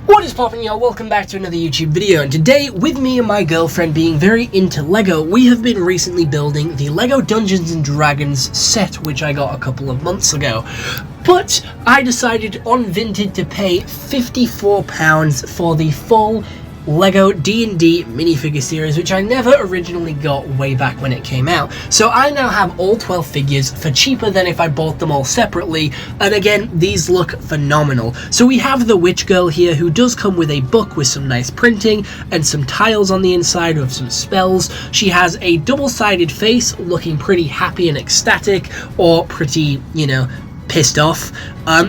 What is poppin', y'all? Welcome back to another YouTube video, and today, with me and my girlfriend being very into LEGO, we have been recently building the LEGO Dungeons & Dragons set, which I got a couple of months ago. But I decided on Vinted to pay £54 for the full LEGO D&D minifigure series, which I never originally got way back when it came out. So I now have all 12 figures for cheaper than if I bought them all separately, and again, these look phenomenal. So we have the Witch Girl here, who does come with a book with some nice printing and some tiles on the inside with some spells. She has a double-sided face, looking pretty happy and ecstatic, or pretty, pissed off.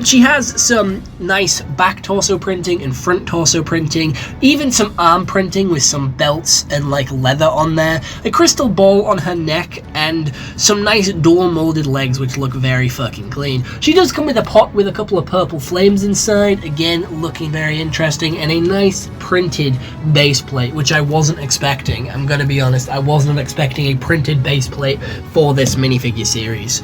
She has some nice back torso printing and front torso printing, even some arm printing with some belts and like leather on there, a crystal ball on her neck, and some nice dual molded legs which look very fucking clean. She does come with a pot with a couple of purple flames inside, again looking very interesting, and a nice printed base plate, which I wasn't expecting. I'm gonna be honest, I wasn't expecting a printed base plate for this minifigure series.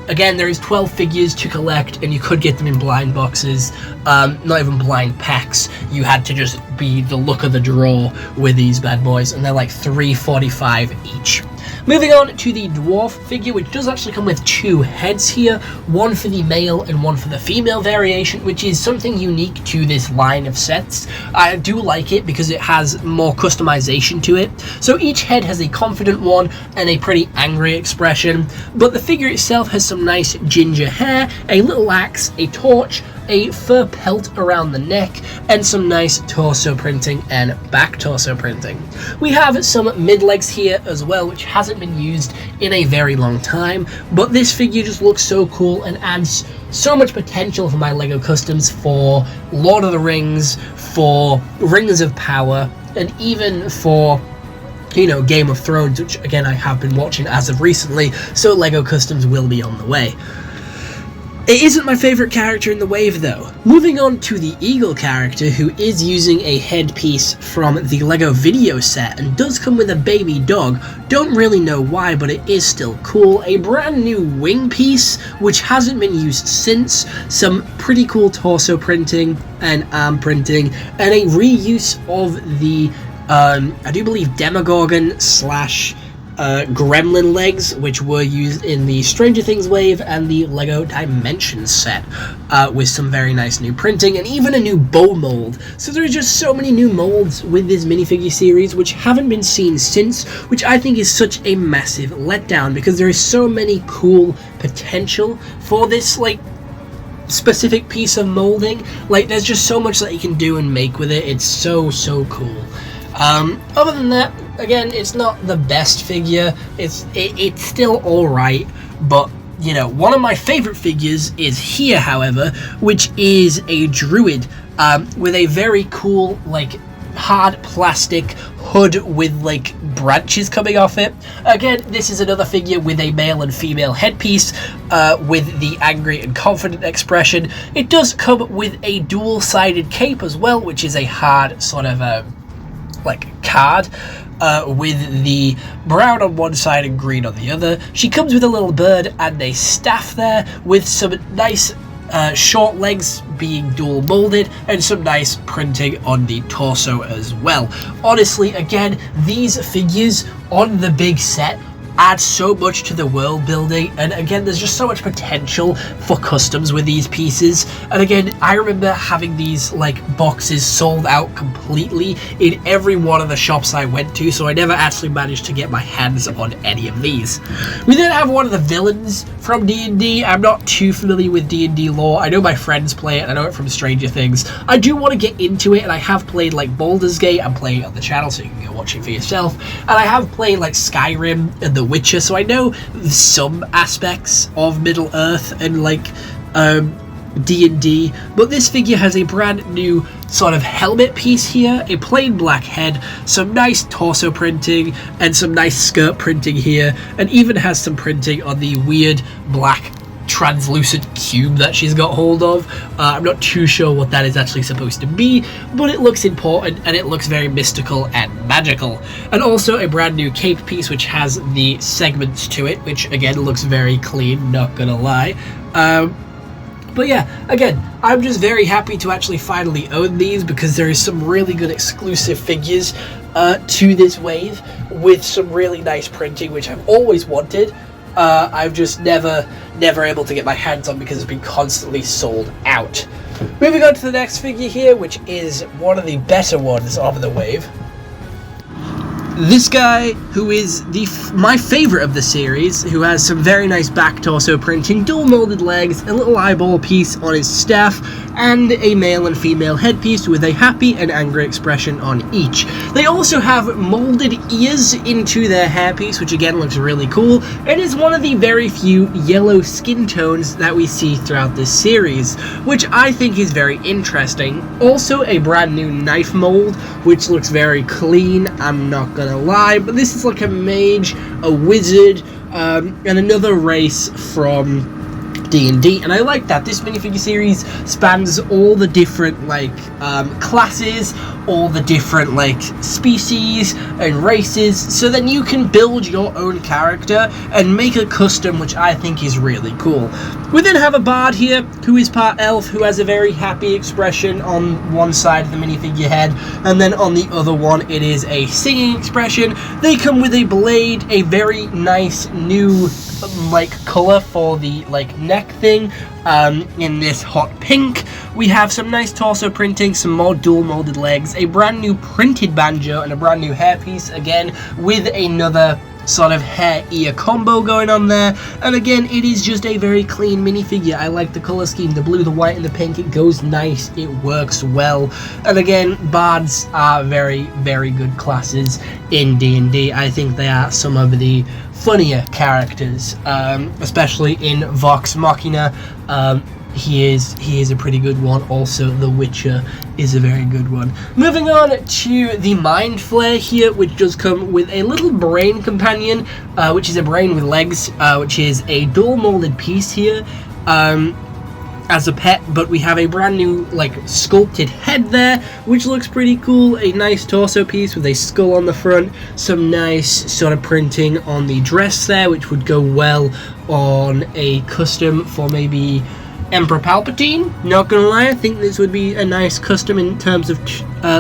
Again, there is 12 figures to collect, and you could get them in blind boxes, not even blind packs. You had to just be the look of the draw with these bad boys, and they're like $3.45 each. Moving on to the dwarf figure, which does actually come with two heads here, one for the male and one for the female variation, which is something unique to this line of sets. I do like it because it has more customization to it. So each head has a confident one and a pretty angry expression, but the figure itself has some nice ginger hair, a little axe, a torch, a fur pelt around the neck, and some nice torso printing and back torso printing. We have some mid-legs here as well, which hasn't been used in a very long time, but this figure just looks so cool and adds so much potential for my LEGO customs for Lord of the Rings, for Rings of Power, and even for Game of Thrones, which again I have been watching as of recently, so LEGO customs will be on the way. It isn't my favourite character in the wave though. Moving on to the Eagle character, who is using a headpiece from the LEGO video set and does come with a baby dog. Don't really know why, but it is still cool. A brand new wing piece, which hasn't been used since. Some pretty cool torso printing and arm printing, and a reuse of the, I do believe, Demogorgon / gremlin legs, which were used in the Stranger Things wave and the LEGO Dimensions set, with some very nice new printing and even a new bow mold. So there's just so many new molds with this minifigure series which haven't been seen since, which I think is such a massive letdown because there is so many cool potential for this specific piece of molding. There's just so much that you can do and make with it. It's so cool. Other than that, again, it's not the best figure. It's still alright, but one of my favorite figures is here, however, which is a druid with a very cool hard plastic hood with branches coming off it. Again, this is another figure with a male and female headpiece with the angry and confident expression. It does come with a dual-sided cape as well, which is a hard sort of card with the brown on one side and green on the other. She comes with a little bird and a staff there, with some nice short legs being dual molded and some nice printing on the torso as well. Honestly, again, these figures on the big set add so much to the world building, and again, there's just so much potential for customs with these pieces. And again, I remember having these boxes sold out completely in every one of the shops I went to, so I never actually managed to get my hands on any of these. We then have one of the villains from D&D. I'm not too familiar with D&D lore. I know my friends play it, I know it from Stranger Things. I do want to get into it, and I have played Baldur's Gate. I'm playing it on the channel, so you can go watch it for yourself. And I have played Skyrim and The Witcher, so I know some aspects of Middle Earth and D&D, but this figure has a brand new sort of helmet piece here, a plain black head, some nice torso printing, and some nice skirt printing here, and even has some printing on the weird black translucent cube that she's got hold of. I'm not too sure what that is actually supposed to be, but it looks important and it looks very mystical and magical. And also a brand new cape piece which has the segments to it, which again looks very clean, not gonna lie. But yeah, again, I'm just very happy to actually finally own these because there is some really good exclusive figures to this wave with some really nice printing, which I've always wanted. I've just never able to get my hands on because it's been constantly sold out. Moving on to the next figure here, which is one of the better ones of the wave. This guy, who is my favorite of the series, who has some very nice back torso printing, dual molded legs, a little eyeball piece on his staff, and a male and female headpiece with a happy and angry expression on each. They also have molded ears into their hairpiece, which again looks really cool, and is one of the very few yellow skin tones that we see throughout this series, which I think is very interesting. Also a brand new knife mold, which looks very clean, I'm not gonna lie, but this is like a mage, a wizard, and another race from D&D, and I like that this minifigure series spans all the different classes, all the different species and races, so then you can build your own character and make a custom, which I think is really cool. We then have a bard here who is part elf, who has a very happy expression on one side of the minifigure head, and then on the other one it is a singing expression. They come with a blade, a very nice new color for the neck thing, in this hot pink. We have some nice torso printing, some more dual molded legs, a brand new printed banjo, and a brand new hairpiece, again with another sort of hair ear combo going on there. And again, it is just a very clean minifigure. I like the color scheme, the blue, the white, and the pink. It goes nice, it works well. And again, bards are very, very good classes in D&D. I think they are some of the funnier characters, especially in Vox Machina. He is a pretty good one. Also, The Witcher is a very good one. Moving on to the Mind Flare here, which does come with a little brain companion, which is a brain with legs, which is a dual molded piece here as a pet, but we have a brand new sculpted head there, which looks pretty cool. A nice torso piece with a skull on the front, some nice sort of printing on the dress there, which would go well on a custom for maybe Emperor Palpatine. Not gonna lie, I think this would be a nice custom in terms of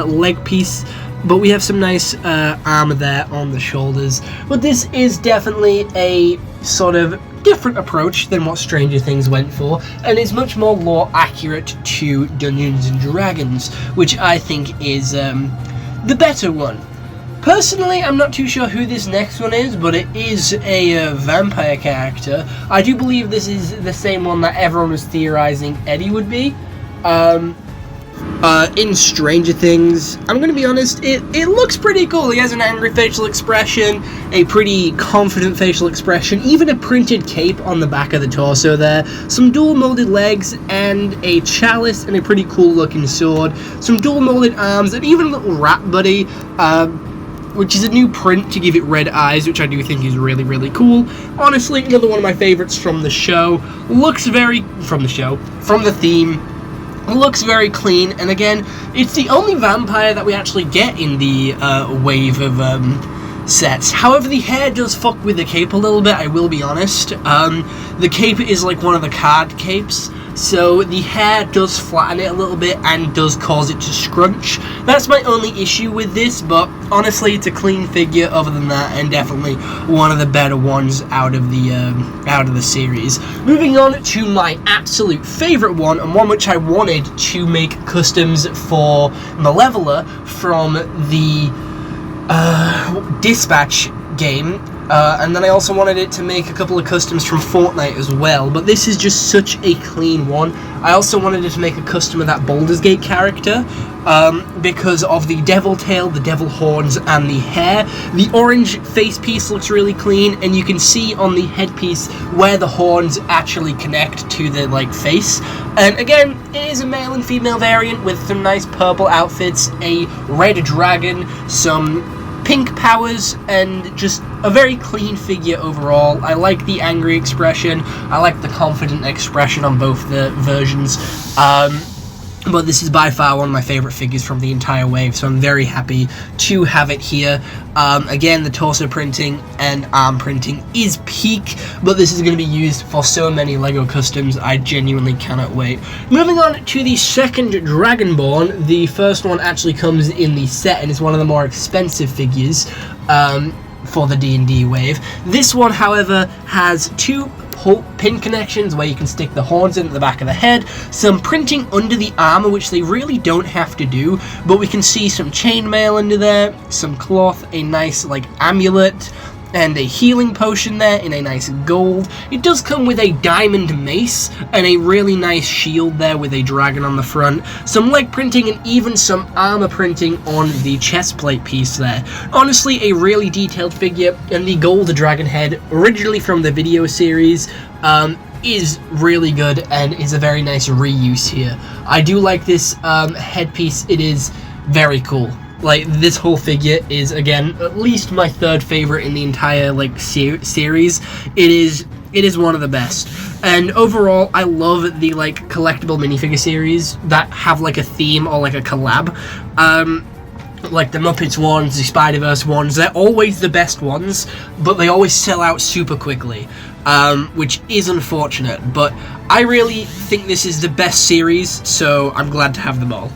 leg piece, but we have some nice armor there on the shoulders. But this is definitely a sort of different approach than what Stranger Things went for, and is much more lore accurate to Dungeons and Dragons, which I think is the better one. Personally, I'm not too sure who this next one is, but it is a vampire character. I do believe this is the same one that everyone was theorizing Eddie would be. In Stranger Things, I'm gonna be honest, it looks pretty cool. He has an angry facial expression, a pretty confident facial expression, even a printed cape on the back of the torso there, some dual molded legs, and a chalice, and a pretty cool looking sword, some dual molded arms, and even a little rat buddy, which is a new print to give it red eyes, which I do think is really, really cool. Honestly, another one of my favorites from the show. From the theme. Looks very clean, and again, it's the only vampire that we actually get in the wave of sets. However, the hair does fuck with the cape a little bit, I will be honest. The cape is like one of the card capes, so the hair does flatten it a little bit and does cause it to scrunch. That's my only issue with this, but honestly, it's a clean figure other than that, and definitely one of the better ones out of the series. Moving on to my absolute favorite one, and one which I wanted to make customs for Malevola from the Dispatch game, and then I also wanted it to make a couple of customs from Fortnite as well, but this is just such a clean one. I also wanted it to make a custom of that Baldur's Gate character, because of the devil tail, the devil horns, and the hair. The orange face piece looks really clean, and you can see on the headpiece where the horns actually connect to the face. And again, it is a male and female variant with some nice purple outfits, a red dragon, some pink powers, and just a very clean figure overall. I like the angry expression, I like the confident expression on both the versions. but this is by far one of my favorite figures from the entire wave, so I'm very happy to have it here. Again, the torso printing and arm printing is peak, but this is going to be used for so many LEGO customs, I genuinely cannot wait. Moving on to the second Dragonborn, the first one actually comes in the set and is one of the more expensive figures for the D&D wave. This one, however, has two pin connections where you can stick the horns in at the back of the head, some printing under the armor, which they really don't have to do, but we can see some chainmail under there, some cloth, a nice like amulet, and a healing potion there in a nice gold. It does come with a diamond mace and a really nice shield there with a dragon on the front, some leg printing, and even some armor printing on the chest plate piece there. Honestly, a really detailed figure, and the gold dragon head, originally from the video series, is really good and is a very nice reuse here. I do like this headpiece. It is very cool. Like, this whole figure is, again, at least my third favorite in the entire, like, series. It is one of the best. And overall, I love the, like, collectible minifigure series that have, like, a theme or, like, a collab. Like the Muppets ones, the Spider-Verse ones, they're always the best ones, but they always sell out super quickly, which is unfortunate. But I really think this is the best series, so I'm glad to have them all.